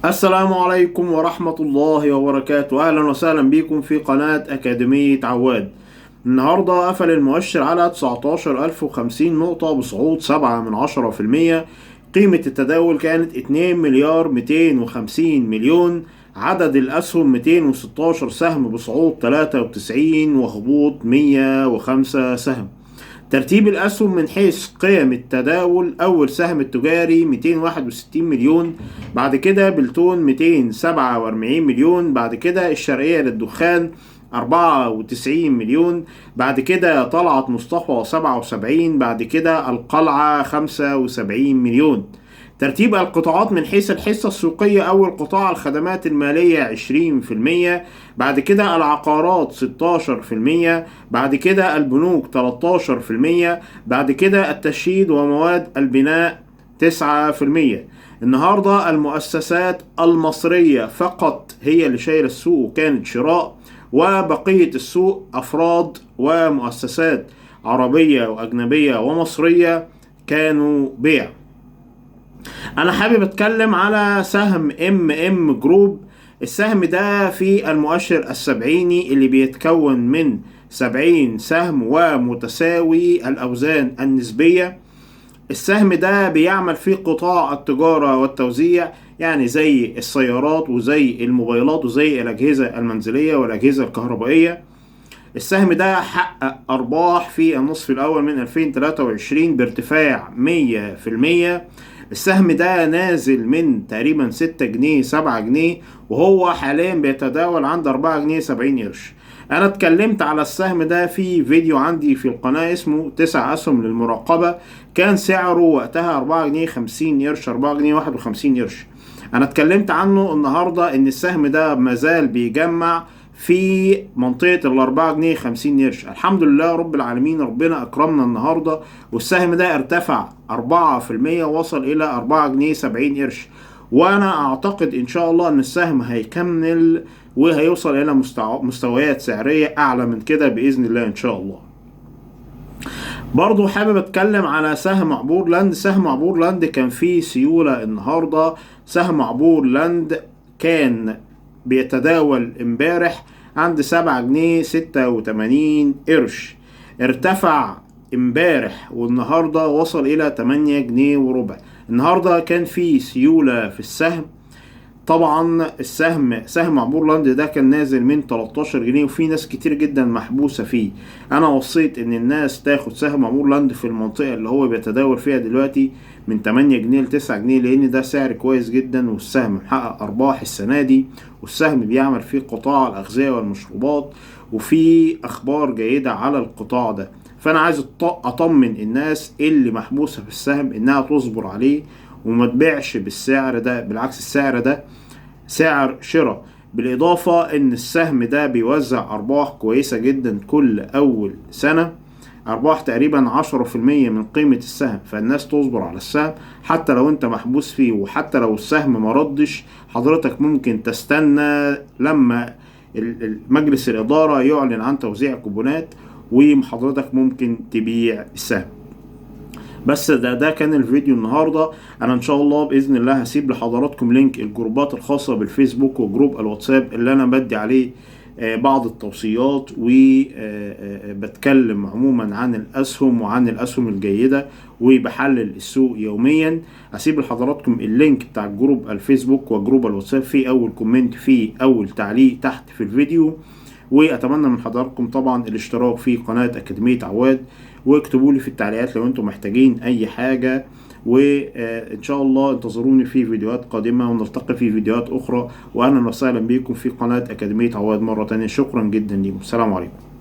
السلام عليكم ورحمة الله وبركاته. أهلا وسهلا بكم في قناة أكاديمية عواد. النهاردة قفل المؤشر على 19,050 نقطة بصعود 7%. قيمة التداول كانت 2 مليار 250 مليون. عدد الأسهم 216 سهم بصعود 93 وهبوط 105 سهم. ترتيب الأسهم من حيث قيم التداول: أول سهم التجاري 261 مليون، بعد كده بلتون 247 مليون، بعد كده الشرقية للدخان 94 مليون، بعد كده طلعت مصطفى 77، بعد كده القلعة 75 مليون. ترتيب القطاعات من حيث الحصة السوقية: أول قطاع الخدمات المالية 20%، بعد كده العقارات 16%، بعد كده البنوك 13%، بعد كده التشييد ومواد البناء 9%. النهاردة المؤسسات المصرية فقط هي اللي شايلة السوق وكانت شراء، وبقية السوق أفراد ومؤسسات عربية وأجنبية ومصرية كانوا بيع. انا حابب اتكلم على سهم ام جروب. السهم ده في المؤشر السبعيني اللي بيتكون من 70 سهم ومتساوي الاوزان النسبية. السهم ده بيعمل في قطاع التجارة والتوزيع، يعني زي السيارات وزي الموبايلات وزي الأجهزة المنزلية والأجهزة الكهربائية. السهم ده حقق أرباح في النصف الأول من 2023 بارتفاع 100%. السهم ده نازل من تقريبا 6 جنيه 7 جنيه، وهو حاليا بيتداول عند 4 جنيه 70 قرش. انا اتكلمت على السهم ده في فيديو عندي في القناة اسمه 9 اسهم للمراقبة. كان سعره وقتها 4 جنيه 50 قرش، 4 جنيه 51 قرش. انا اتكلمت عنه النهاردة ان السهم ده مازال بيجمع في منطقة 4 جنيه 50 قرش. الحمد لله رب العالمين، ربنا أكرمنا النهاردة والسهم ده ارتفع 4%، وصل إلى 4 جنيه 70 قرش. وأنا أعتقد إن شاء الله إن السهم هيكمل وهيوصل إلى مستويات سعرية أعلى من كده بإذن الله إن شاء الله. برضو حابب اتكلم على سهم عبور لاند. سهم عبور لاند كان فيه سيولة النهاردة. سهم عبور لاند كان بيتداول امبارح عند 7 جنيه 86 قرش. ارتفع امبارح والنهاردة وصل الى 8 جنيه وربع. النهاردة كان في سيولة في السهم. طبعا سهم عبور لاند ده كان نازل من 13 جنيه وفي ناس كتير جدا محبوسة فيه. انا وصيت ان الناس تاخد سهم عبور لاند في المنطقة اللي هو بيتداول فيها دلوقتي من 8 جنيه ل 9 جنيه، لان ده سعر كويس جدا والسهم محقق ارباح السنة دي، والسهم بيعمل في قطاع الاغذية والمشروبات وفي اخبار جيدة على القطاع ده. فانا عايز اطمن الناس اللي محبوسة في السهم انها تصبر عليه وما تبيعش بالسعر ده، بالعكس السعر ده سعر شراء. بالإضافة إن السهم ده بيوزع أرباح كويسة جدا كل أول سنة، أرباح تقريبا 10% من قيمة السهم. فالناس تصبر على السهم حتى لو أنت محبوس فيه، وحتى لو السهم مردش حضرتك ممكن تستنى لما مجلس الإدارة يعلن عن توزيع كوبونات وحضرتك ممكن تبيع السهم. بس ده كان الفيديو النهاردة. انا ان شاء الله باذن الله هسيب لحضراتكم لينك الجروبات الخاصة بالفيسبوك وجروب الواتساب اللي انا بدي عليه بعض التوصيات وبتكلم عموما عن الاسهم وعن الاسهم الجيدة وبحلل السوق يوميا. هسيب لحضراتكم اللينك بتاع جروب الفيسبوك وجروب الواتساب في اول كومنت، في اول تعليق تحت في الفيديو. واتمنى من حضراتكم طبعا الاشتراك في قناة أكاديمية عواد، واكتبوا لي في التعليقات لو انتم محتاجين اي حاجة. وان شاء الله انتظروني في فيديوهات قادمة ونلتقي في فيديوهات اخرى. واهلا وسهلا بكم في قناة أكاديمية عواد مرة تانية. شكرا جدا لكم. السلام عليكم.